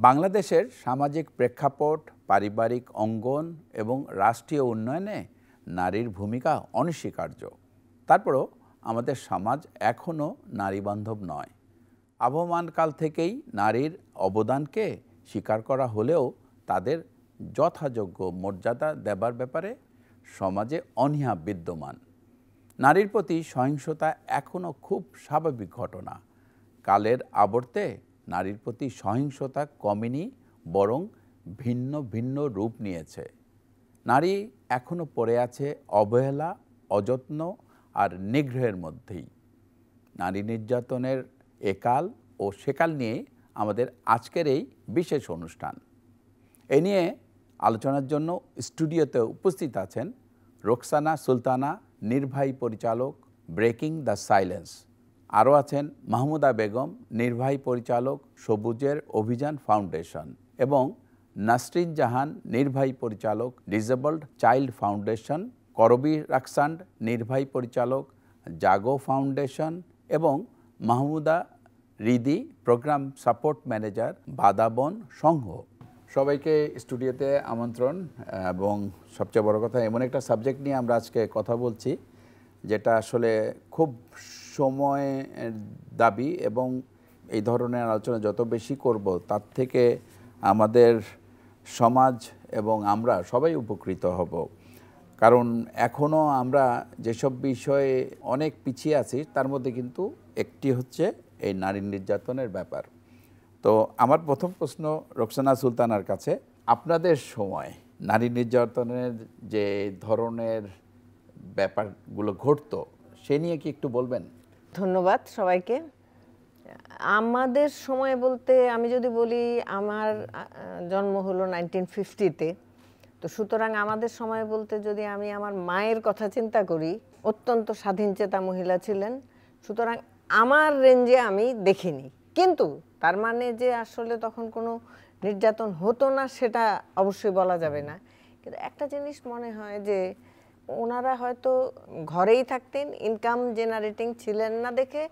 বাংলাদেশের সামাজিক প্রেক্ষাপট, পারিবারিক অঙ্গন এবং রাষ্ট্রীয় উন্নয়নে নারীর ভূমিকা অনস্বীকার্য। তারপরও আমাদের সমাজ এখনও নারীবান্ধব নয়। আবহমানকাল থেকেই নারীর অবদানকে স্বীকার করা হলেও তাদের যথাযোগ্য মর্যাদা দেবার ব্যাপারে সমাজে অনীহা বিদ্যমান। নারীর প্রতি সহিংসতা এখনও খুব স্বাভাবিক ঘটনা। কালের আবর্তে নারীর প্রতি সহিংসতা কমেনি, বরং ভিন্ন ভিন্ন রূপ নিয়েছে। নারী এখনও পড়ে আছে অবহেলা, অযত্ন আর নিগ্রহের মধ্যেই। নারী নির্যাতনের একাল ও সেকাল নিয়ে আমাদের আজকের এই বিশেষ অনুষ্ঠান। এ নিয়ে আলোচনার জন্য স্টুডিওতে উপস্থিত আছেন রোকসানা সুলতানা, নির্বাহী পরিচালক, ব্রেকিং দ্য সাইলেন্স। আরও আছেন মাহমুদা বেগম, নির্বাহী পরিচালক, সবুজের অভিযান ফাউন্ডেশন, এবং নাসরিন জাহান, নির্বাহী পরিচালক, ডিসেবলড চাইল্ড ফাউন্ডেশন, করবি রাকসান্ড, নির্বাহী পরিচালক, জাগো ফাউন্ডেশন, এবং Mahmuda Ridi, programme support manager, Badabon Sangho. সবাইকে স্টুডিওতে আমন্ত্রণ। এবং সবচেয়ে বড় কথা, এমন একটা সাবজেক্ট নিয়ে আমরা আজকে কথা বলছি যেটা আসলে খুব সময়ের দাবি, এবং এই ধরনের আলোচনা যত বেশি করব তার থেকে আমাদের সমাজ এবং আমরা সবাই উপকৃত হব। কারণ এখনও আমরা যেসব বিষয়ে অনেক পিছিয়ে আছি তার মধ্যে কিন্তু একটি হচ্ছে এই নারী নির্যাতনের ব্যাপার। তো আমার প্রথম প্রশ্ন রোকসানা সুলতানার কাছে, আপনাদের সময় নারী নির্যাতনের যে ধরনের ব্যাপারগুলো ঘটতো সে নিয়ে কি একটু বলবেন? ধন্যবাদ সবাইকে। আমাদের সময় বলতে আমি যদি বলি, আমার জন্ম হলো 1950-তে, তো সুতরাং আমাদের সময় বলতে যদি আমি আমার মায়ের কথা চিন্তা করি, অত্যন্ত স্বাধীনচেতা মহিলা ছিলেন। সুতরাং আমার রেঞ্জে আমি দেখিনি, কিন্তু তার মানে যে আসলে তখন কোনো নির্যাতন হতো না সেটা অবশ্যই বলা যাবে না। কিন্তু একটা জিনিস মনে হয় যে ওনারা হয়তো ঘরেই থাকতেন, ইনকাম জেনারেটিং ছিলেন না দেখে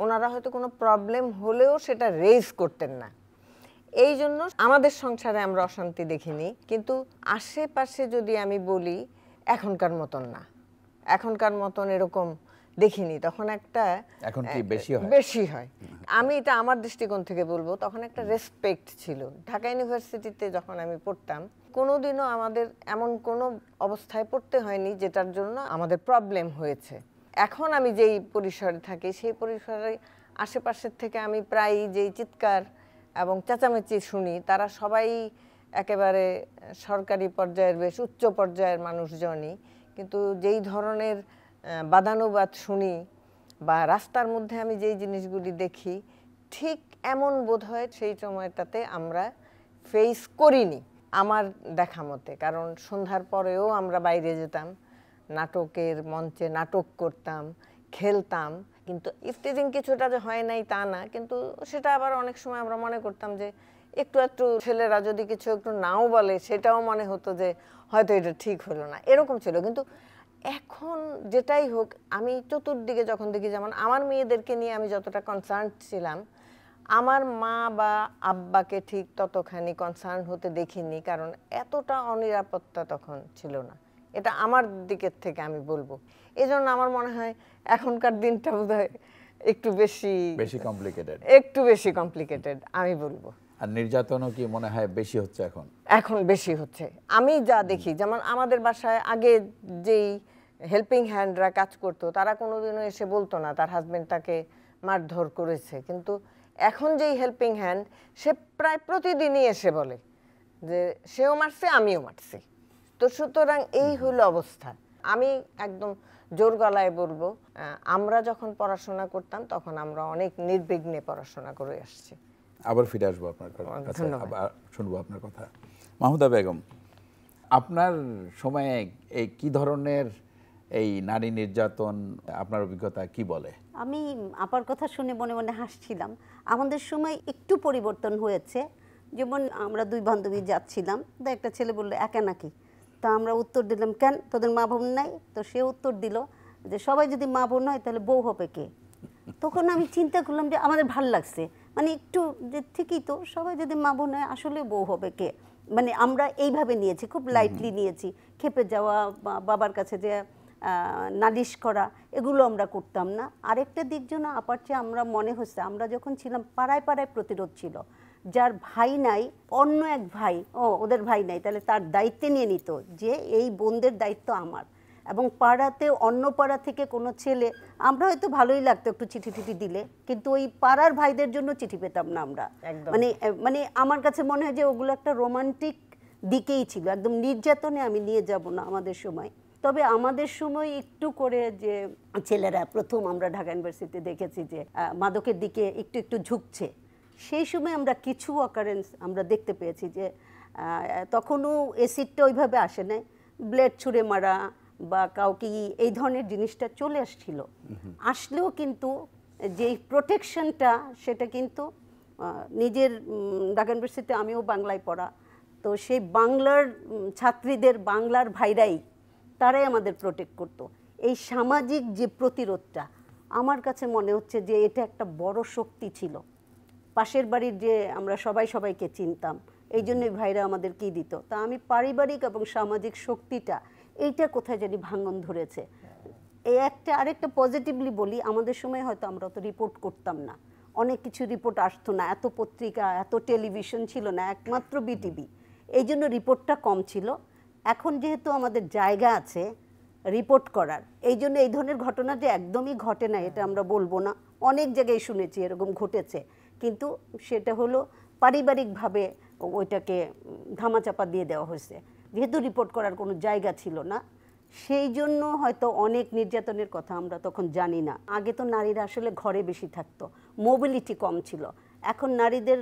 ওনারা হয়তো কোনো প্রবলেম হলেও সেটা রেজ করতেন না। এই জন্য আমাদের সংসারে আমরা অশান্তি দেখিনি। কিন্তু আশেপাশে যদি আমি বলি, এখনকার মতন না, এখনকার মতন এরকম দেখিনি। তখন একটা এখন কি বেশি হয়? আমি এটা আমার দৃষ্টিকোণ থেকে বলবো, তখন একটা রেসপেক্ট ছিল। ঢাকা ইউনিভার্সিটিতে যখন আমি পড়তাম, কোনোদিনও আমাদের এমন কোনো অবস্থায় পড়তে হয়নি যেটার জন্য আমাদের প্রবলেম হয়েছে। এখন আমি যেই পরিসরে থাকি সেই পরিসরে আশেপাশের থেকে আমি প্রায় যেই চিৎকার এবং চেঁচামেচি শুনি, তারা সবাই একেবারে সরকারি পর্যায়ের বেশ উচ্চ পর্যায়ের মানুষজনই। কিন্তু যেই ধরনের বাদানুবাদ শুনি বা রাস্তার মধ্যে আমি যেই জিনিসগুলি দেখি, ঠিক এমন বোধ হয় সেই সময়টাতে আমরা ফেস করিনি আমার দেখা মতে। কারণ সন্ধ্যার পরেও আমরা বাইরে যেতাম, নাটকের মঞ্চে নাটক করতাম, খেলতাম। কিন্তু ইফতিজিং কিছুটা যে হয় নাই তা না, কিন্তু সেটা আবার অনেক সময় আমরা মনে করতাম যে একটু একটু ছেলেরা যদি কিছু একটু নাও বলে সেটাও মনে হতো যে হয়তো এটা ঠিক হলো না, এরকম ছিল। কিন্তু এখন যেটাই হোক, আমি চতুর্দিকে যখন দেখি, যেমন আমার মেয়েদেরকে নিয়ে আমি যতটা কনসার্ন ছিলাম, আমার মা বা আব্বাকে ঠিক ততখানি কনসার্ন হতে দেখিনি, কারণ এতটা অনিরাপত্তা তখন ছিল না। এটা আমার দিকের থেকে আমি বলবো। এই জন্য আমার মনে হয় এখনকার দিনটা বোধহয় একটু বেশি কমপ্লিকেটেড আমি বলবো। আর নির্যাতনও কি মনে হয় বেশি হচ্ছে এখন বেশি হচ্ছে। আমি যা দেখি, যেমন আমাদের বাসায় আগে যেই হেল্পিং হ্যান্ডরা কাজ করতো তারা কোনোদিনও এসে বলতো না তার হাজবেন্ড তাকে মারধর করেছে। কিন্তু এখন যেই হেল্পিং হ্যান্ড, সে প্রায় প্রতিদিনই এসে বলে যে সেও মারছে, আমিও মারছি। তো সুতরাং এই হলো অবস্থা। আমি একদম জোর গলায় বলবো, আমরা যখন পড়াশোনা করতাম তখন আমরা অনেক নির্বিঘ্নে পড়াশোনা করে আসছি। আবার ফিরে আসবো আপনার কাছে, আবার শুনবো আপনার কথা। মাহমুদা বেগম, আপনার সময়ে এই কি ধরনের এই নারী নির্যাতন, আপনার অভিজ্ঞতা কি বলে? আমি আপার কথা শুনে মনে মনে হাসছিলাম। আমাদের সময় একটু পরিবর্তন হয়েছে। যেমন আমরা দুই বান্ধবী যাচ্ছিলাম, তো একটা ছেলে বললো একা নাকি, তা আমরা উত্তর দিলাম কেন, তোদের মা বোন নাই? তো সে উত্তর দিল যে সবাই যদি মা বোন হয় তাহলে বউ হবে কে? তখন আমি চিন্তা করলাম যে আমাদের ভাল লাগছে, মানে একটু যে ঠিকই তো, সবাই যদি মা বোন হয় আসলে বউ হবে কে, মানে আমরা এইভাবে নিয়েছি, খুব লাইটলি নিয়েছি। খেপে যাওয়া, বাবার কাছে যে নালিশ করা, এগুলো আমরা করতাম না। আরেকটা দিক জন্য আপার চেয়ে আমরা মনে হচ্ছে, আমরা যখন ছিলাম পাড়ায় পাড়ায় প্রতিরোধ ছিল, যার ভাই নাই অন্য এক ভাই, ওদের ভাই নাই, তাহলে তার দায়িত্বে নিয়ে নিত যে এই বোনদের দায়িত্ব আমার। এবং পাড়াতে অন্য পাড়া থেকে কোনো ছেলে, আমরা হয়তো ভালোই লাগতো একটু চিঠি টিঠি দিলে, কিন্তু ওই পাড়ার ভাইদের জন্য চিঠি পেতাম না আমরা। মানে মানে আমার কাছে মনে হয় যে ওগুলো একটা রোমান্টিক দিকেই ছিল, একদম নির্যাতনে আমি নিয়ে যাব না আমাদের সময়। তবে আমাদের সময় একটু করে যে ছেলেরা প্রথম আমরা ঢাকা ইউনিভার্সিটিতে দেখেছি যে মাদকের দিকে একটু একটু ঝুঁকছে, সেই সময় আমরা কিছু অকারেন্স আমরা দেখতে পেয়েছি যে তখনও এসিডটা ওইভাবে আসে নাই, ব্লেড ছুঁড়ে মারা বা কাউকে এই ধরনের জিনিসটা চলে আসছিল। আসলেও কিন্তু যেই প্রোটেকশনটা সেটা কিন্তু নিজের ঢাকা ইউনিভার্সিটিতে আমিও বাংলায় পড়া, তো সেই বাংলার ছাত্রীদের বাংলার ভাইরাই তারাই আমাদের প্রোটেক্ট করতো। এই সামাজিক যে প্রতিরোধটা আমার কাছে মনে হচ্ছে যে এটা একটা বড় শক্তি ছিল। পাশের বাড়ির যে আমরা সবাই সবাইকে চিনতাম, এই জন্যই ভাইরা আমাদের কি দিত। তা আমি পারিবারিক এবং সামাজিক শক্তিটা এইটা কোথায় জানি ভাঙন ধরেছে। এই আরেকটা পজিটিভলি বলি, আমাদের সময় হয়তো আমরা অত রিপোর্ট করতাম না, অনেক কিছু রিপোর্ট আসতো না, এত পত্রিকা এত টেলিভিশন ছিল না, একমাত্র বিটিভি, এই জন্য রিপোর্টটা কম ছিল। এখন যেহেতু আমাদের জায়গা আছে রিপোর্ট করার, এই জন্য এই ধরনের ঘটনা যে একদমই ঘটে না এটা আমরা বলবো না, অনেক জায়গায় শুনেছি এরকম ঘটেছে, কিন্তু সেটা হলো পারিবারিকভাবে ওইটাকে ধামাচাপা দিয়ে দেওয়া হয়েছে, যেহেতু রিপোর্ট করার কোনো জায়গা ছিল না। সেই জন্য হয়তো অনেক নির্যাতনের কথা আমরা তখন জানি না। আগে তো নারীরা আসলে ঘরে বেশি থাকতো, মোবিলিটি কম ছিল, এখন নারীদের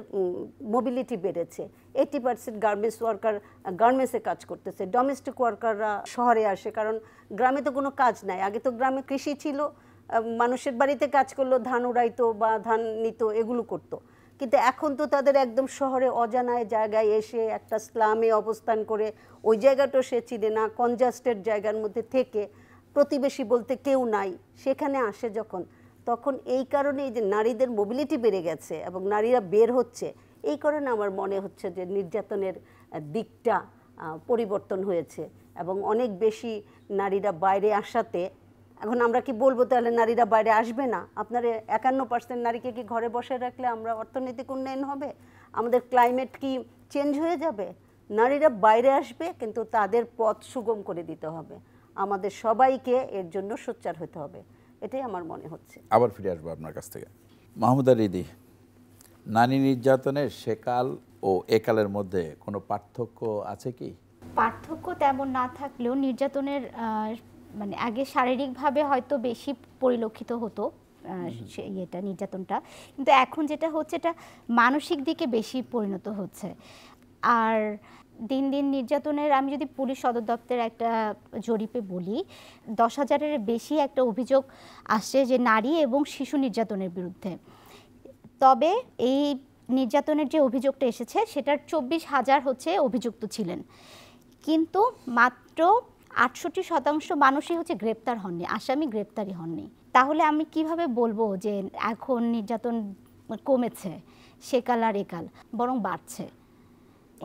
মোবিলিটি বেড়েছে। 80% গার্মেন্টস ওয়ার্কার গার্মেন্টসে কাজ করতেছে, ডোমেস্টিক ওয়ার্কাররা শহরে আসে, কারণ গ্রামে তো কোনো কাজ নাই। আগে তো গ্রামে কৃষি ছিল, মানুষের বাড়িতে কাজ করলো, ধান উড়াইতো বা ধান নিত, এগুলো করতো। কিন্তু এখন তো তাদের একদম শহরে অজানায় জায়গায় এসে একটা স্লামে অবস্থান করে, ওই জায়গাটাও সে চিনে না, কনজাস্টেড জায়গার মধ্যে থেকে, প্রতিবেশী বলতে কেউ নাই, সেখানে আসে যখন, তখন এই কারণে এই যে নারীদের মোবিলিটি বেড়ে গেছে এবং নারীরা বের হচ্ছে, এই কারণে আমার মনে হচ্ছে যে নির্যাতনের দিকটা পরিবর্তন হয়েছে এবং অনেক বেশি নারীরা বাইরে আসাতে। এখন আমরা কি বলবো তাহলে নারীরা বাইরে আসবে না? আপনার 51% নারীকে কি ঘরে বসে রাখলে আমরা অর্থনৈতিক উন্নয়ন হবে? আমাদের ক্লাইমেট কি চেঞ্জ হয়ে যাবে? নারীরা বাইরে আসবে, কিন্তু তাদের পথ সুগম করে দিতে হবে, আমাদের সবাইকে এর জন্য সোচ্চার হতে হবে, এটাই আমার মনে হচ্ছে। আবার ফিরে আসবো আপনার কাছ থেকে। মাহমুদা রিদি, নারী নির্যাতনের সেকাল ও একালের মধ্যে কোনো পার্থক্য আছে কি? পার্থক্য তেমন না থাকলেও নির্যাতনের মানে আগে শারীরিকভাবে হয়তো বেশি পরিলক্ষিত হতো এটা নির্যাতনটা, কিন্তু এখন যেটা হচ্ছে এটা মানসিক দিকে বেশি পরিণত হচ্ছে। আর দিন দিন নির্যাতনের, আমি যদি পুলিশ সদর দপ্তরের একটা জরিপে বলি, 10,000-এর বেশি একটা অভিযোগ আসছে যে নারী এবং শিশু নির্যাতনের বিরুদ্ধে। তবে এই নির্যাতনের যে অভিযোগটা এসেছে সেটার 24,000 হচ্ছে অভিযুক্ত ছিলেন, কিন্তু মাত্র 68% মানুষই হচ্ছে গ্রেপ্তার হননি, আসামি গ্রেপ্তারই হননি। তাহলে আমি কিভাবে বলবো যে এখন নির্যাতন কমেছে? সেকাল আর একাল বরং বাড়ছে।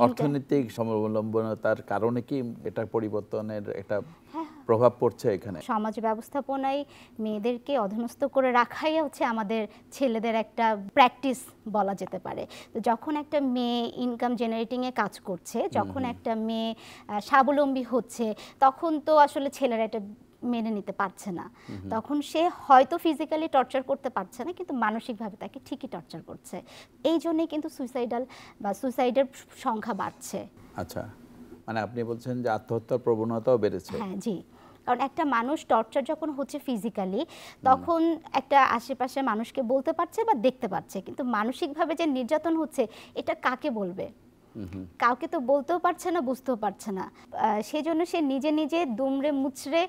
অর্থনৈতিক স্বাবলম্বনতার কারণে কি এটা পরিবর্তনের একটা প্রভাব পড়ছে এখানে? সমাজ ব্যবস্থাপনায় মেয়েদেরকে অধীনস্থ করে রাখাই হচ্ছে আমাদের ছেলেদের একটা প্র্যাকটিস বলা যেতে পারে। তো যখন একটা মেয়ে ইনকাম জেনারেটিংয়ে কাজ করছে, যখন একটা মেয়ে স্বাবলম্বী হচ্ছে, তখন তো আসলে ছেলেরা এটা মেনে নিতে পারছে না। তখন সে হয়তো ফিজিক্যালি টর্চার করতে পারছে না, কিন্তু মানসিকভাবে তাকে ঠিকই টর্চার করছে। এই জন্যই কিন্তু সুইসাইডাল বা সুইসাইডের সংখ্যা বাড়ছে। আচ্ছা, মানে আপনি বলছেন যে আত্মহত্যার প্রবণতাও বেড়েছে? হ্যাঁ, জি। কারণ একটা মানুষ টর্চার যখন হচ্ছে ফিজিক্যালি, তখন একটা আশেপাশে মানুষকে বলতে পারছে বা দেখতে পাচ্ছে, কিন্তু মানসিকভাবে যে নির্যাতন হচ্ছে এটা কাকে বলবে? কাউকে তো বলতেও পারছে না, বুঝতেও পারছে না। সেই জন্য সে নিজে নিজে দুমড়ে মুচড়ে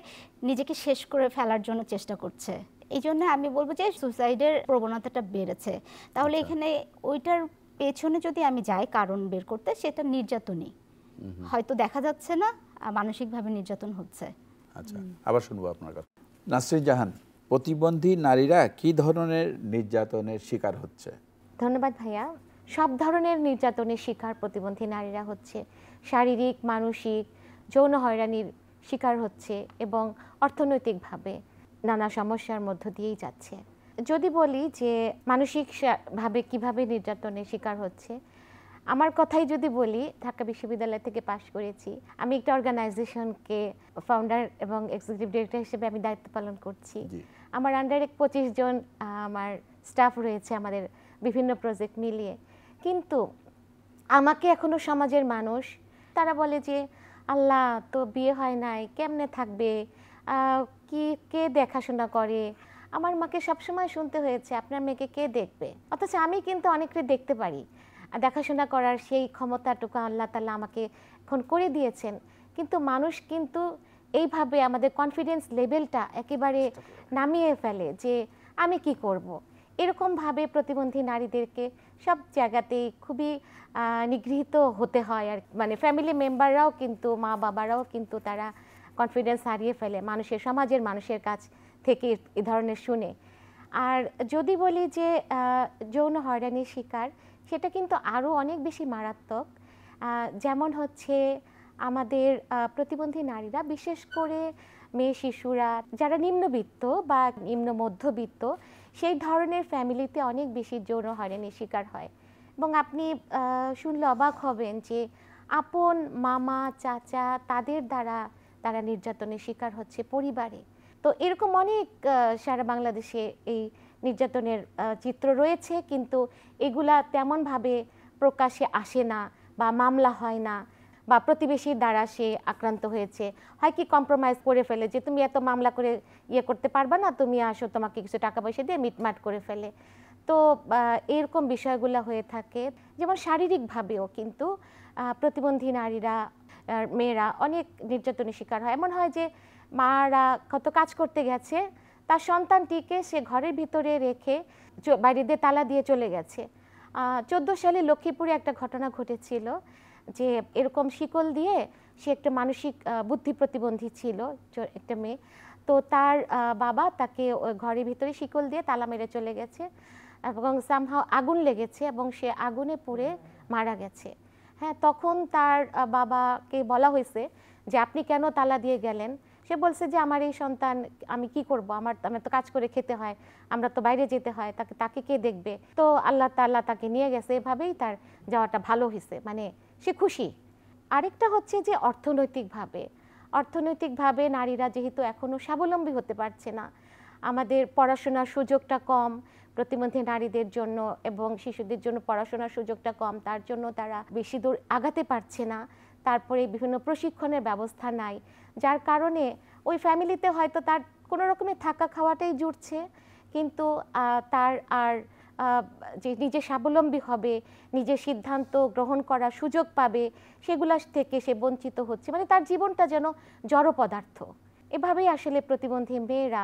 নিজেকে শেষ করে ফেলার জন্য চেষ্টা করছে। এই জন্য আমি বলবো যে সুসাইডের প্রবণতাটা বেড়েছে। তাহলে এখানে ওইটার পেছনে যদি আমি যাই কারণ বের করতে, সেটা নির্যাতনই। হয়তো দেখা যাচ্ছে না, মানসিকভাবে নির্যাতন হচ্ছে। আচ্ছা, আবার শুনবো আপনার কথা। নাসরিন জাহান, প্রতিবন্ধী নারীরা কি ধরনের নির্যাতনের শিকার হচ্ছে? ধন্যবাদ ভাইয়া। সব ধরনের নির্যাতনের শিকার প্রতিবন্ধী নারীরা হচ্ছে, শারীরিক, মানসিক, যৌন হয়রানির শিকার হচ্ছে এবং অর্থনৈতিকভাবে নানা সমস্যার মধ্য দিয়েই যাচ্ছে। যদি বলি যে মানসিকভাবে কিভাবে নির্যাতনের শিকার হচ্ছে, আমার কথাই যদি বলি, ঢাকা বিশ্ববিদ্যালয় থেকে পাশ করেছি, আমি একটা অর্গানাইজেশনকে ফাউন্ডার এবং এক্সিকিউটিভ ডিরেক্টর হিসেবে আমি দায়িত্ব পালন করছি। আমার আন্ডারে 25 জন আমার স্টাফ রয়েছে আমাদের বিভিন্ন প্রজেক্ট মিলিয়ে। কিন্তু আমাকে এখনো সমাজের মানুষ তারা বলে যে আল্লাহ তো বিয়ে হয় নাই, কেমনে থাকবে, কি কে দেখাশোনা করে। আমার মাকে সবসময় শুনতে হয়েছে আপনার মেয়েকে কে দেখবে, অথচ আমি কিন্তু অনেকটা দেখতে পারি, দেখাশোনা করার সেই ক্ষমতাটুকু আল্লাহ তাআলা আমাকে এখন করে দিয়েছেন। কিন্তু মানুষ কিন্তু এইভাবে আমাদের কনফিডেন্স লেভেলটা একেবারে নামিয়ে ফেলে যে আমি কি করব। এরকমভাবে প্রতিবন্ধী নারীদেরকে সব জায়গাতেই খুবই নিগৃহীত হতে হয়। আর মানে ফ্যামিলি মেম্বাররাও কিন্তু, মা বাবারাও কিন্তু তারা কনফিডেন্স হারিয়ে ফেলে মানুষের, সমাজের মানুষের কাছ থেকে এ ধরনের শুনে। আর যদি বলি যে যৌন হয়রানির শিকার, সেটা কিন্তু আরও অনেক বেশি মারাত্মক। যেমন হচ্ছে আমাদের প্রতিবন্ধী নারীরা, বিশেষ করে মেয়ে শিশুরা যারা নিম্নবিত্ত বা নিম্ন মধ্যবিত্ত, সেই ধরনের ফ্যামিলিতে অনেক বেশি যৌন হয়রানির শিকার হয়। এবং আপনি শুনলে অবাক হবেন যে আপন মামা, চাচা, তাদের দ্বারা তারা নির্যাতনের শিকার হচ্ছে পরিবারে। তো এরকম অনেক সারা বাংলাদেশে এই নির্যাতনের চিত্র রয়েছে, কিন্তু এগুলা তেমনভাবে প্রকাশে আসে না বা মামলা হয় না, বা প্রতিবেশীর দ্বারা সে আক্রান্ত হয়েছে, হয় কি কম্প্রোমাইজ করে ফেলে যে তুমি এত মামলা করে ইয়ে করতে পারবা না, তুমি আসো, তোমাকে কিছু টাকা পয়সা দিয়ে মিটমাট করে ফেলে। তো এরকম বিষয়গুলো হয়ে থাকে। যেমন শারীরিকভাবেও কিন্তু প্রতিবন্ধী নারীরা, মেয়েরা অনেক নির্যাতনের শিকার হয়। এমন হয় যে মারা কত কাজ করতে গেছে, তার সন্তানটিকে সে ঘরের ভিতরে রেখে বাইরে দিয়ে তালা দিয়ে চলে গেছে। 14 সালে লক্ষ্মীপুরে একটা ঘটনা ঘটেছিল যে এরকম শিকল দিয়ে, সে একটা মানসিক বুদ্ধি প্রতিবন্ধী ছিল একটা মেয়ে, তো তার বাবা তাকে ঘরের ভিতরে শিকল দিয়ে তালা মেরে চলে গেছে এবং সামহাও আগুন লেগেছে এবং সে আগুনে পুড়ে মারা গেছে। হ্যাঁ, তখন তার বাবাকে বলা হয়েছে যে আপনি কেন তালা দিয়ে গেলেন। সে বলছে যে আমার এই সন্তান, আমি কি করব, আমার তো কাজ করে খেতে হয়, আমরা তো বাইরে যেতে হয়, তাকে কে দেখবে। তো আল্লাহ তাআলা তাকে নিয়ে গেছে, এভাবেই তার যাওয়াটা ভালো হয়েছে, মানে সে খুশি। আরেকটা হচ্ছে যে অর্থনৈতিকভাবে নারীরা যেহেতু এখনো স্বাবলম্বী হতে পারছে না, আমাদের পড়াশোনার সুযোগটা কম প্রতিবন্ধী নারীদের জন্য এবং শিশুদের জন্য পড়াশোনার সুযোগটা কম, তার জন্য তারা বেশি দূর আগাতে পারছে না। তারপরে বিভিন্ন প্রশিক্ষণের ব্যবস্থা নাই, যার কারণে ওই ফ্যামিলিতে হয়তো তার কোনো রকমের থাকা খাওয়াটাই জুটছে, কিন্তু তার আর যে নিজে স্বাবলম্বী হবে, নিজের সিদ্ধান্ত গ্রহণ করার সুযোগ পাবে, সেগুলা থেকে সে বঞ্চিত হচ্ছে। মানে তার জীবনটা যেন জড় পদার্থ। এভাবেই আসলে প্রতিবন্ধী মেয়েরা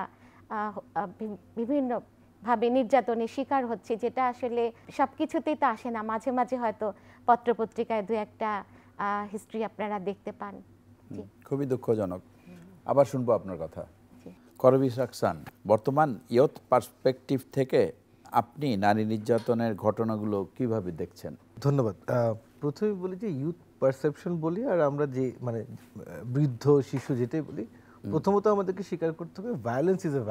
বিভিন্নভাবে নির্যাতনের শিকার হচ্ছে, যেটা আসলে সব কিছুতেই তো আসে না, মাঝে মাঝে হয়তো পত্রপত্রিকায় দু একটা হিস্ট্রি আপনারা দেখতে পান। খুবই দুঃখজনক। আবার শুনবো আপনার কথা। করবি রাকসান, বর্তমান ইয়ুথ পার্সপেক্টিভ থেকে আপনি নারী নির্যাতনের ঘটনাগুলো কিভাবে দেখছেন? ধন্যবাদ। প্রথমে বলি যে ইউথ পারসেপশন বলি আর আমরা যে মানে বৃদ্ধ শিশু যেটাই বলি, প্রথমত আমাদেরকে স্বীকার করতে হবে ভায়োলেন্স ইজ এ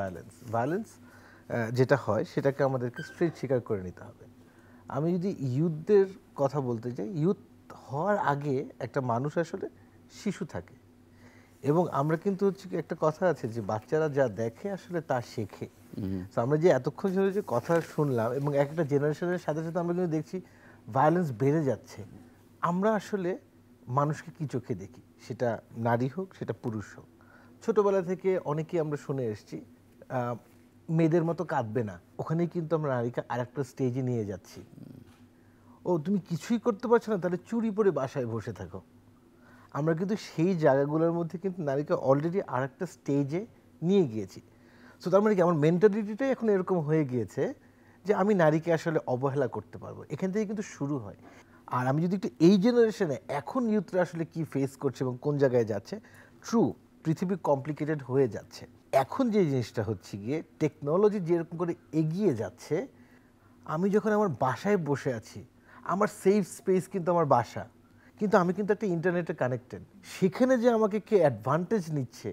ভায়োলেন্স যেটা হয় সেটাকে আমাদেরকে স্ট্রেট স্বীকার করে নিতে হবে। আমি যদি ইউথদের কথা বলতে চাই, ইউথ হওয়ার আগে একটা মানুষ আসলে শিশু থাকে, এবং আমরা কিন্তু হচ্ছে একটা কথা আছে যে বাচ্চারা যা দেখে আসলে তা শেখে। তো আমরা যে এতক্ষণ ধরে যে কথা শুনলাম এবং একটা জেনারেশনের সাথে সাথে আমরা কিন্তু দেখছি ভায়োলেন্স বেড়ে যাচ্ছে। আমরা আসলে মানুষকে কি চোখে দেখি, সেটা নারী হোক সেটা পুরুষ হোক। ছোটবেলা থেকে অনেকেই আমরা শুনে এসেছি মেয়েদের মতো কাঁদবে না, ওখানেই কিন্তু আমরা নারীকে আরেকটা স্টেজে নিয়ে যাচ্ছি। ও তুমি কিছুই করতে পারছো না, তাহলে চুরি পরে বাসায় বসে থাকো। আমরা কিন্তু সেই জায়গাগুলোর মধ্যে কিন্তু নারীকে অলরেডি আরেকটা স্টেজে নিয়ে গিয়েছি। সো তার মানে কি আমার মেন্টালিটিটাই এখন এরকম হয়ে গিয়েছে যে আমি নারীকে আসলে অবহেলা করতে পারবো, এখান থেকে কিন্তু শুরু হয়। আর আমি যদি একটু এই জেনারেশনে এখন ইউথরা আসলে কি ফেস করছে এবং কোন জায়গায় যাচ্ছে, ট্রু পৃথিবী কমপ্লিকেটেড হয়ে যাচ্ছে। এখন যে জিনিসটা হচ্ছে গিয়ে টেকনোলজি যেরকম করে এগিয়ে যাচ্ছে, আমি যখন আমার বাসায় বসে আছি, আমার সেফ স্পেস কিন্তু আমার বাসা, কিন্তু আমি কিন্তু একটা ইন্টারনেটে কানেক্টেড। সেখানে যে আমাকে কে অ্যাডভান্টেজ নিচ্ছে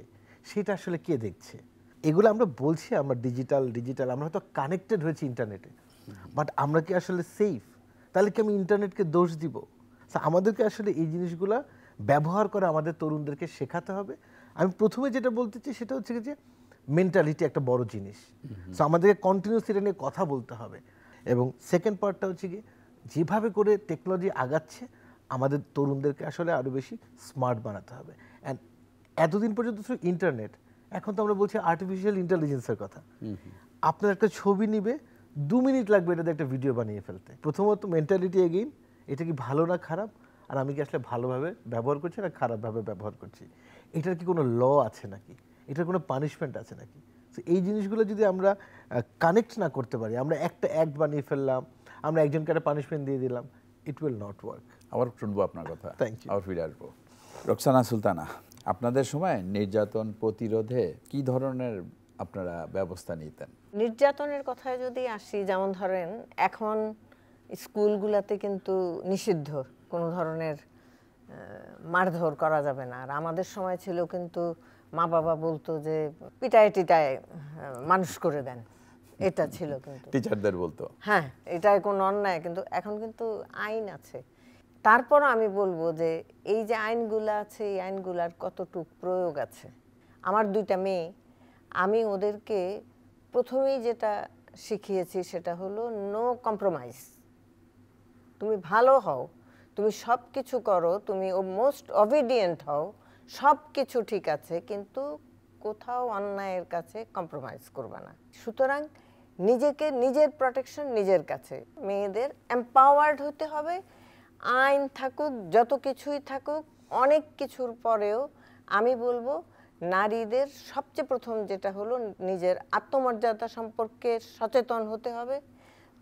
সেটা আসলে কে দেখছে? এগুলো আমরা বলছি আমরা ডিজিটাল, আমরা হয়তো কানেক্টেড হয়েছি ইন্টারনেটে, বাট আমরা কি আসলে সেফ? তাহলে কি আমি ইন্টারনেটকে দোষ দিব? আমাদেরকে আসলে এই জিনিসগুলা ব্যবহার করে আমাদের তরুণদেরকে শেখাতে হবে। আমি প্রথমে যেটা বলতে চাই সেটা হচ্ছে যে মেন্টালিটি একটা বড় জিনিস। সো আমাদেরকে কন্টিনিউসলি এটা নিয়ে কথা বলতে হবে। এবং সেকেন্ড পার্টটা হচ্ছে কি, যেভাবে করে টেকনোলজি আগাচ্ছে আমাদের তরুণদেরকে আসলে আরও বেশি স্মার্ট বানাতে হবে। অ্যান্ড এতদিন পর্যন্ত শুধু ইন্টারনেট, এখন তো আমরা বলছি আর্টিফিশিয়াল ইন্টেলিজেন্সের কথা। আপনার একটা ছবি নিবে, 2 মিনিট লাগবে এটাতে একটা ভিডিও বানিয়ে ফেলতে। প্রথমত মেন্টালিটি এগেইন, এটা কি ভালো না খারাপ, আর আমি কি আসলে ভালোভাবে ব্যবহার করছি না খারাপভাবে ব্যবহার করছি, এটার কি কোনো ল আছে নাকি, এটার কোনো পানিশমেন্ট আছে নাকি? তো এই জিনিসগুলো যদি আমরা কানেক্ট না করতে পারি, আমরা একটা অ্যাক্ট বানিয়ে ফেললাম, আমরা একজনকে একটা পানিশমেন্ট দিয়ে দিলাম, ইট উইল নট ওয়ার্ক। আবার শুনবো আপনার কথা। Thank you. আবার ফিরে আসবো। রোকসানা সুলতানা, আপনাদের সময় নির্যাতন প্রতিরোধে কি ধরনের আপনারা ব্যবস্থা নিতেন? নির্যাতনের কথায় যদি আসি, যেমন ধরেন এখন স্কুলগুলোতে কিন্তু নিষিদ্ধ কোনো ধরনের মারধর করা যাবে না। আর আমাদের সময় ছিল কিন্তু মা বাবা বলতো যে পিটায় টিটায় মানুষ করে দেন, এটা ছিল কিন্তু টিচারদের বলতো। হ্যাঁ, এটাই কোনো অন্যায়, কিন্তু এখন কিন্তু আইন আছে। তারপরও আমি বলবো যে এই যে আইনগুলো আছে, এই আইনগুলার কতটুক প্রয়োগ আছে। আমার 2টা মেয়ে, আমি ওদেরকে প্রথমেই যেটা শিখিয়েছি সেটা হলো নো কম্প্রোমাইজ। তুমি ভালো হও, তুমি সব কিছু করো, তুমি মোস্ট অবিডিয়েন্ট হও, সব কিছু ঠিক আছে, কিন্তু কোথাও অন্যায়ের কাছে কম্প্রোমাইজ করবে না। সুতরাং নিজেকে, নিজের প্রোটেকশন নিজের কাছে। মেয়েদের এম্পাওয়ার্ড হতে হবে। আইন থাকুক, যত কিছুই থাকুক, অনেক কিছুর পরেও আমি বলবো নারীদের সবচেয়ে প্রথম যেটা হলো নিজের আত্মমর্যাদা সম্পর্কে সচেতন হতে হবে।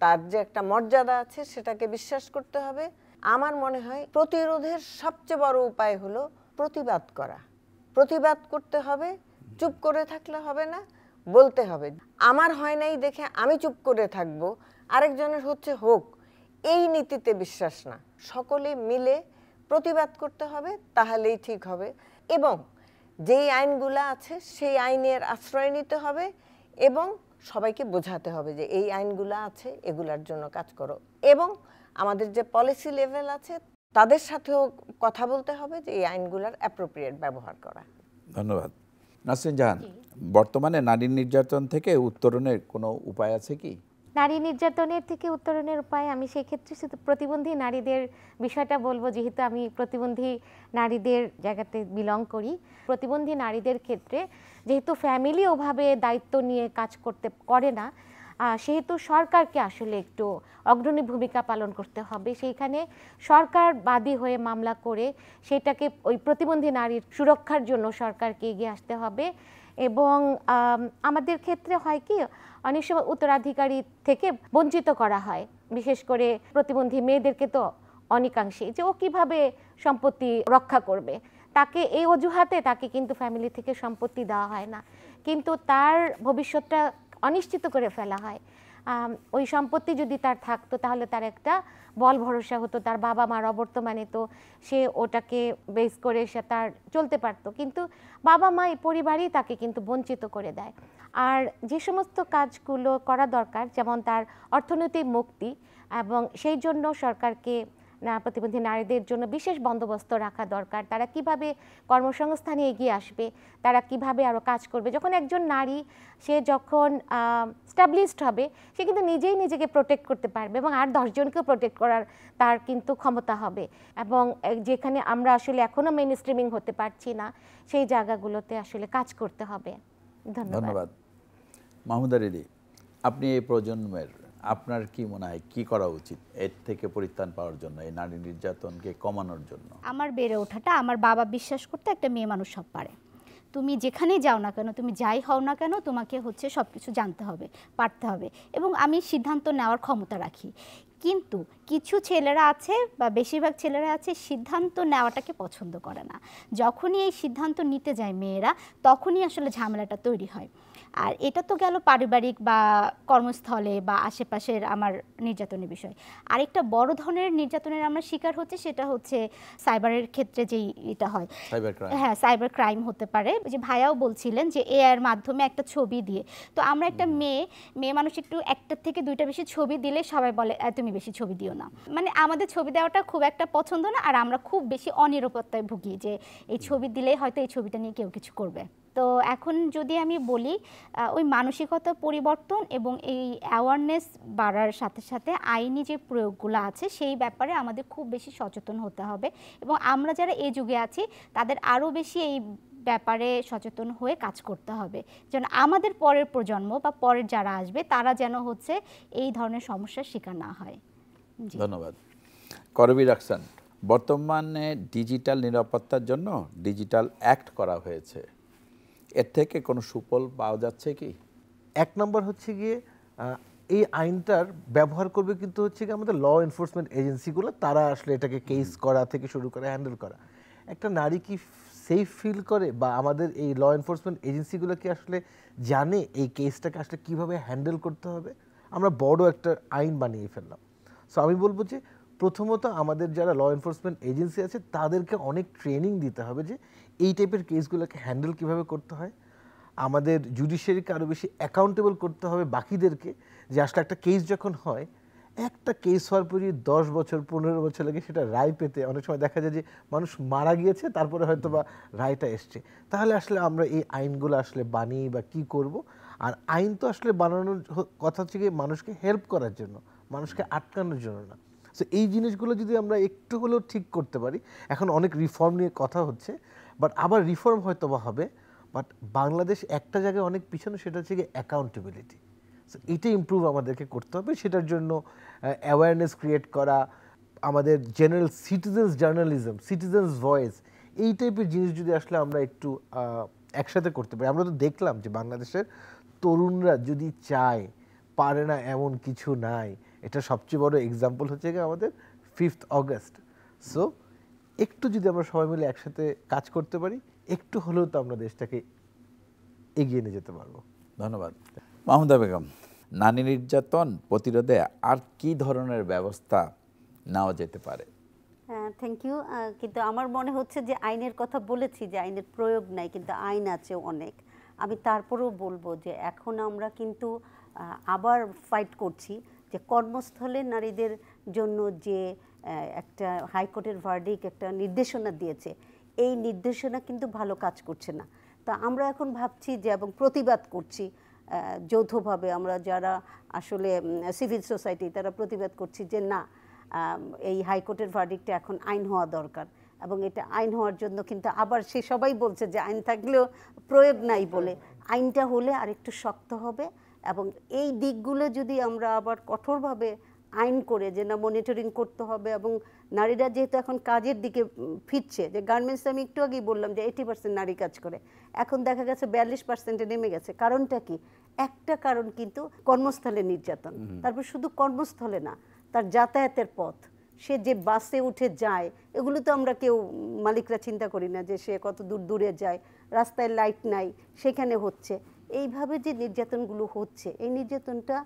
তার যে একটা মর্যাদা আছে সেটাকে বিশ্বাস করতে হবে। আমার মনে হয় প্রতিরোধের সবচেয়ে বড় উপায় হলো প্রতিবাদ করা। প্রতিবাদ করতে হবে, চুপ করে থাকলে হবে না, বলতে হবে। আমার হয় নাই দেখে আমি চুপ করে থাকবো, আরেকজনের হচ্ছে হোক, এই নীতিতে বিশ্বাস না। সকলে মিলে প্রতিবাদ করতে হবে, তাহলেই ঠিক হবে। এবং যেই আইনগুলো আছে সেই আইনের আশ্রয় নিতে হবে এবং সবাইকে বোঝাতে হবে যে এই আইনগুলো আছে, এগুলার জন্য কাজ করো। এবং আমাদের যে পলিসি লেভেল আছে তাদের সাথেও কথা বলতে হবে যে এই আইনগুলোর অ্যাপ্রোপ্রিয়েট ব্যবহার করা। ধন্যবাদ। নাসরিন জাহান, বর্তমানে নারী নির্যাতন থেকে উত্তরণের কোনো উপায় আছে কি? নারী নির্যাতনের থেকে উত্তরণের উপায়, আমি সেক্ষেত্রে শুধু প্রতিবন্ধী নারীদের বিষয়টা বলবো, যেহেতু আমি প্রতিবন্ধী নারীদের জায়গাতে বিলং করি। প্রতিবন্ধী নারীদের ক্ষেত্রে যেহেতু ফ্যামিলি ওভাবে দায়িত্ব নিয়ে কাজ করে না, সেহেতু সরকারকে আসলে একটু অগ্রণী ভূমিকা পালন করতে হবে। সেইখানে সরকার বাদী হয়ে মামলা করে সেটাকে ওই প্রতিবন্ধী নারীর সুরক্ষার জন্য সরকারকে এগিয়ে আসতে হবে। এবং আমাদের ক্ষেত্রে হয় কি, অনেক সময় উত্তরাধিকারী থেকে বঞ্চিত করা হয়, বিশেষ করে প্রতিবন্ধী মেয়েদেরকে তো অনেকাংশে, যে ও কিভাবে সম্পত্তি রক্ষা করবে, তাকে এই অজুহাতে তাকে কিন্তু ফ্যামিলি থেকে সম্পত্তি দেওয়া হয় না, কিন্তু তার ভবিষ্যৎটা অনিশ্চিত করে ফেলা হয়। ওই সম্পত্তি যদি তার থাকতো তাহলে তার একটা বল ভরসা হতো, তার বাবা মার অবর্তমানে তো সে ওটাকে বেস করে সে তার চলতে পারতো, কিন্তু বাবা মা এই পরিবারই তাকে কিন্তু বঞ্চিত করে দেয়। আর যে সমস্ত কাজগুলো করা দরকার, যেমন তার অর্থনৈতিক মুক্তি, এবং সেই জন্য সরকারকে প্রতিবন্ধী নারীদের জন্য বিশেষ বন্দোবস্ত রাখা দরকার। তারা কিভাবে কর্মসংস্থানে এগিয়ে আসবে, তারা কিভাবে আরও কাজ করবে। যখন একজন নারী সে যখন স্টাবলিশড হবে, সে কিন্তু নিজেই নিজেকে প্রোটেক্ট করতে পারবে এবং আর 10 জনকেও প্রোটেক্ট করার তার কিন্তু ক্ষমতা হবে। এবং যেখানে আমরা আসলে এখনও মেইন স্ট্রিমিং হতে পারছি না, সেই জায়গাগুলোতে আসলে কাজ করতে হবে। ধন্যবাদ। মাহমুদা রিদি, আপনি এই প্রজন্মের, আপনার কি মনে হয় কি করা উচিত এর থেকে পরিত্রাণ পাওয়ার জন্য, এই নারী নির্যাতনকে কমানোর জন্য? আমার বেড়ে ওঠাটা, আমার বাবা বিশ্বাস করতে একটা মেয়ে মানুষ সব পারে। তুমি যেখানেই যাও না কেন, তুমি যাই হও না কেন, তোমাকে হচ্ছে সব কিছু জানতে হবে, পারতে হবে, এবং আমি সিদ্ধান্ত নেওয়ার ক্ষমতা রাখি। কিন্তু কিছু ছেলেরা আছে বা বেশিরভাগ ছেলেরা আছে সিদ্ধান্ত নেওয়াটাকে পছন্দ করে না। যখনই এই সিদ্ধান্ত নিতে যায় মেয়েরা, তখনই আসলে ঝামেলাটা তৈরি হয়। আর এটা তো গেল পারিবারিক বা কর্মস্থলে বা আশেপাশের আমার নির্যাতনের বিষয়। আরেকটা বড় ধরনের নির্যাতনের আমরা শিকার হচ্ছে, সেটা হচ্ছে সাইবারের ক্ষেত্রে যেই এটা হয়, সাইবার ক্রাইম। হ্যাঁ সাইবার ক্রাইম হতে পারে। যে ভাইয়াও বলছিলেন যে এআই এর মাধ্যমে একটা ছবি দিয়ে, তো আমরা একটা মেয়ে মানুষ একটু একটা থেকে দুইটা বেশি ছবি দিলে সবাই বলে তুমি বেশি ছবি দিও না, মানে আমাদের ছবি দেওয়াটা খুব একটা পছন্দ না, আর আমরা খুব বেশি অনিরাপত্তায় ভুগি যে এই ছবি দিলেই হয়তো এই ছবিটা নিয়ে কেউ কিছু করবে। তো এখন যদি আমি বলি ওই মানসিকতা পরিবর্তন এবং এই অ্যাওয়ারনেস বাড়ার সাথে সাথে আইনি যে প্রয়োগগুলো আছে সেই ব্যাপারে আমাদের খুব বেশি সচেতন হতে হবে, এবং আমরা যারা এই যুগে আছি তাদের আরও বেশি এই ব্যাপারে সচেতন হয়ে কাজ করতে হবে, যেন আমাদের পরের প্রজন্ম বা পরের যারা আসবে তারা যেন হচ্ছে এই ধরনের সমস্যার শিকার না হয়। ধন্যবাদ। করবী রাখসান, বর্তমানে ডিজিটাল নিরাপত্তার জন্য ডিজিটাল অ্যাক্ট করা হয়েছে, এর থেকে কোনো সুফল পাওয়া যাচ্ছে কি? এক নম্বর হচ্ছে গিয়ে এই আইনটার ব্যবহার করবে কিন্তু হচ্ছে গিয়ে আমাদের ল এনফোর্সমেন্ট এজেন্সিগুলো, তারা আসলে এটাকে কেস করা থেকে শুরু করে হ্যান্ডেল করা। একটা নারী কি সেফ ফিল করে, বা আমাদের এই ল এনফোর্সমেন্ট এজেন্সিগুলো কি আসলে জানে এই কেসটাকে আসলে কীভাবে হ্যান্ডেল করতে হবে? আমরা বড় একটা আইন বানিয়ে ফেললাম। সো আমি বলবো যে প্রথমত আমাদের যারা ল এনফোর্সমেন্ট এজেন্সি আছে তাদেরকে অনেক ট্রেনিং দিতে হবে যে এই টাইপের কেসগুলোকে হ্যান্ডেল কীভাবে করতে হয়। আমাদের জুডিশিয়ারিকে আরও বেশি অ্যাকাউন্টেবল করতে হবে বাকিদেরকে, যে আসলে একটা কেস যখন হয়, একটা কেস হওয়ার পরই 10 বছর 15 বছর লাগে সেটা রায় পেতে। অনেক সময় দেখা যায় যে মানুষ মারা গিয়েছে তারপরে হয়তো বা রায়টা এসছে। তাহলে আসলে আমরা এই আইনগুলো আসলে বানিয়ে বা কী করব? আর আইন তো আসলে বানানোর কথা হচ্ছে গিয়ে মানুষকে হেল্প করার জন্য, মানুষকে আটকানোর জন্য না। সো এই জিনিসগুলো যদি আমরা একটু হলেও ঠিক করতে পারি, এখন অনেক রিফর্ম নিয়ে কথা হচ্ছে, বাট আবার রিফর্ম হয়তো বা হবে, বাট বাংলাদেশ একটা জায়গায় অনেক পিছনে, সেটা হচ্ছে গিয়ে অ্যাকাউন্টেবিলিটি। সো এটা ইমপ্রুভ আমাদেরকে করতে হবে। সেটার জন্য অ্যাওয়ারনেস ক্রিয়েট করা, আমাদের general citizens journalism, citizens voice, এই টাইপের জিনিস যদি আসলে আমরা একটু একসাথে করতে পারি। আমরা তো দেখলাম যে বাংলাদেশের তরুণরা যদি চায় পারে না এমন কিছু নাই। এটা সবচেয়ে বড় এক্সাম্পল হচ্ছে গিয়ে আমাদের 5th অগস্ট। সো একটু যদি আমরা সবাই মিলে একসাথে কাজ করতে পারি, একটু হলেও তো আমরা দেশটাকে এগিয়ে নিয়ে যেতে পারবো। ধন্যবাদ। মাহমুদা বেগম, নারী নির্যাতন প্রতিরোধে আর কি ধরনের ব্যবস্থা নেওয়া যেতে পারে? হ্যাঁ, থ্যাংক ইউ। কিন্তু আমার মনে হচ্ছে যে আইনের কথা বলেছি যে আইনের প্রয়োগ নাই, কিন্তু আইন আছে অনেক। আমি তারপরেও বলবো যে এখন আমরা কিন্তু আবার ফাইট করছি যে কর্মস্থলে নারীদের জন্য যে একটা হাইকোর্টের ভার্ডিক্ট একটা নির্দেশনা দিয়েছে, এই নির্দেশনা কিন্তু ভালো কাজ করছে না। তা আমরা এখন ভাবছি যে, এবং প্রতিবাদ করছি যৌথভাবে, আমরা যারা আসলে সিভিল সোসাইটি তারা প্রতিবাদ করছি যে না, এই হাইকোর্টের ভার্ডিক্টটা এখন আইন হওয়া দরকার। এবং এটা আইন হওয়ার জন্য কিন্তু আবার সে সবাই বলছে যে আইন থাকলেও প্রয়োগ নাই বলে, আইনটা হলে আরেকটু শক্ত হবে। এবং এই দিকগুলো যদি আমরা আবার কঠোরভাবে আইন করে, যে না মনিটরিং করতে হবে, এবং নারীরা যেহেতু এখন কাজের দিকে ফিরছে, যে গার্মেন্টসে আমি একটু আগেই বললাম যে 80% নারী কাজ করে, এখন দেখা গেছে 42%-এ নেমে গেছে। কারণটা কি? একটা কারণ কিন্তু কর্মস্থলে নির্যাতন। তারপর শুধু কর্মস্থলে না, তার যাতায়াতের পথ, সে যে বাসে উঠে যায়, এগুলো তো আমরা কেউ মালিকরা চিন্তা করি না যে সে কত দূর দূরে যায়, রাস্তায় লাইট নাই, সেখানে হচ্ছে। এইভাবে যে নির্যাতনগুলো হচ্ছে, এই নির্যাতনটা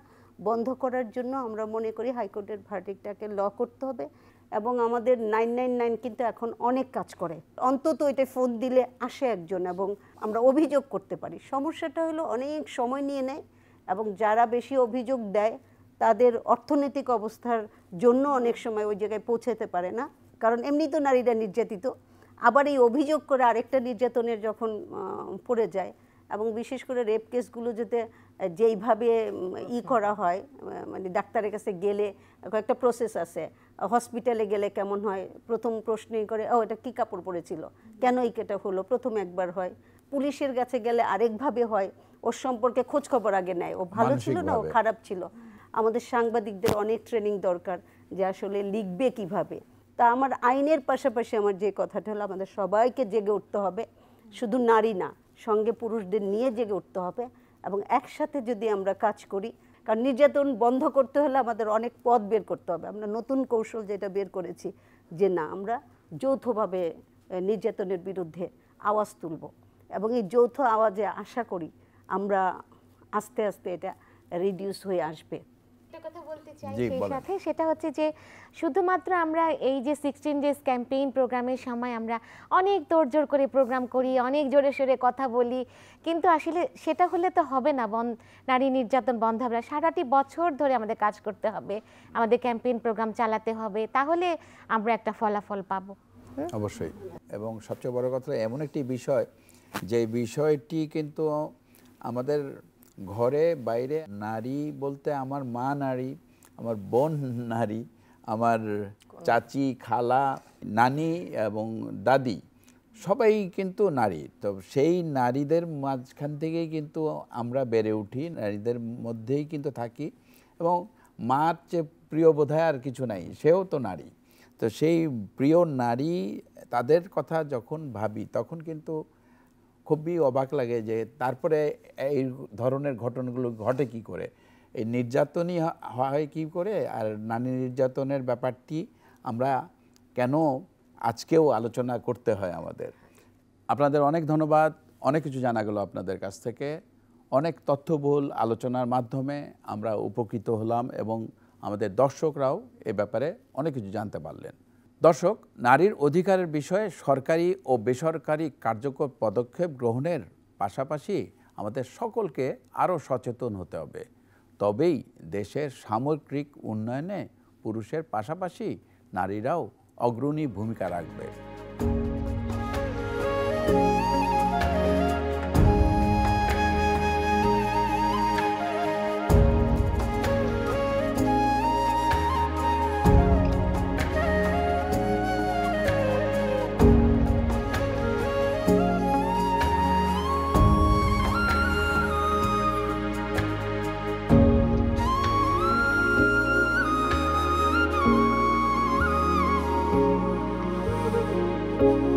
বন্ধ করার জন্য আমরা মনে করি হাইকোর্টের ভার্ডিক্টটাকে ল করতে হবে। এবং আমাদের 999 কিন্তু এখন অনেক কাজ করে, অন্তত এটা ফোন দিলে আসে একজন এবং আমরা অভিযোগ করতে পারি। সমস্যাটা হলো অনেক সময় নিয়ে নেয়, এবং যারা বেশি অভিযোগ দেয় তাদের অর্থনৈতিক অবস্থার জন্য অনেক সময় ওই জায়গায় পৌঁছাতে পারে না, কারণ এমনি তো নারীরা নির্যাতিত, আবার এই অভিযোগ করে আরেকটা নির্যাতনের যখন পড়ে যায়। এবং বিশেষ করে রেপ কেসগুলো যাতে যেইভাবে করা হয়, মানে ডাক্তারের কাছে গেলে কয়েকটা প্রসেস আছে, হসপিটালে গেলে কেমন হয়, প্রথম প্রশ্নই করে ও এটা কী কাপড় পরেছিল, কেন এটা হলো, প্রথম একবার হয়। পুলিশের কাছে গেলে আরেকভাবে হয়, ওর সম্পর্কে খোঁজ খবর আগে নেয়, ও ভালো ছিল না ও খারাপ ছিল। আমাদের সাংবাদিকদের অনেক ট্রেনিং দরকার যে আসলে লিখবে কিভাবে। তা আমার আইনের পাশাপাশি আমার যে কথাটা হলো, আমাদের সবাইকে জেগে উঠতে হবে, শুধু নারী না, সঙ্গে পুরুষদের নিয়ে জেগে উঠতে হবে। এবং একসাথে যদি আমরা কাজ করি, কারণ নির্যাতন বন্ধ করতে হলে আমাদের অনেক পথ বের করতে হবে। আমরা নতুন কৌশল যেটা বের করেছি যে না, আমরা যৌথভাবে নির্যাতনের বিরুদ্ধে আওয়াজ তুলব, এবং এই যৌথ আওয়াজে আশা করি আমরা আস্তে আস্তে এটা রিডিউস হয়ে আসবে। একটা কথা বলতে চাই জি, সেই বলেন। সাথে, সেটা হচ্ছে যে শুধুমাত্র আমরা এই যে 16 ডেজ ক্যাম্পেইন প্রোগ্রামের সময় আমরা অনেক তোড়জোড় করে প্রোগ্রাম করি, অনেক জোরে সোরে কথা বলি, কিন্তু আসলে সেটা হলে তো হবে না। নারী নির্যাতন বন্ধ হবে না, সারাটি বছর ধরে আমাদের কাজ করতে হবে, আমাদের ক্যাম্পেইন প্রোগ্রাম চালাতে হবে, তাহলে আমরা একটা ফলাফল পাবো। অবশ্যই। এবং সবচেয়ে বড় কথা এমন একটি বিষয়, যে বিষয়টি কিন্তু আমাদের ঘরে বাইরে নারী বলতে আমার মা নারী, আমার বোন নারী, আমার চাচি, খালা, নানি এবং দাদি সবাই কিন্তু নারী। তো সেই নারীদের মাঝখান থেকেই কিন্তু আমরা বেড়ে উঠি, নারীদের মধ্যেই কিন্তু থাকি, এবং মার চেয়ে প্রিয় বোধহয় আর কিছু নাই, সেও তো নারী। তো সেই প্রিয় নারী, তাদের কথা যখন ভাবি তখন কিন্তু খুবই অবাক লাগে যে তারপরে এই ধরনের ঘটনাগুলো ঘটে কি করে, এই নির্যাতনই হয় কি করে, আর নারী নির্যাতনের ব্যাপারটি আমরা কেন আজকেও আলোচনা করতে হয় আমাদের। আপনাদের অনেক ধন্যবাদ, অনেক কিছু জানা গেল আপনাদের কাছ থেকে, অনেক তথ্যবহুল আলোচনার মাধ্যমে আমরা উপকৃত হলাম এবং আমাদের দর্শকরাও এ ব্যাপারে অনেক কিছু জানতে পারলেন। দর্শক, নারীর অধিকারের বিষয়ে সরকারি ও বেসরকারি কার্যকর পদক্ষেপ গ্রহণের পাশাপাশি আমাদের সকলকে আরও সচেতন হতে হবে, তবেই দেশের সামগ্রিক উন্নয়নে পুরুষের পাশাপাশি নারীরাও অগ্রণী ভূমিকা রাখবে। ধন্যবাদ।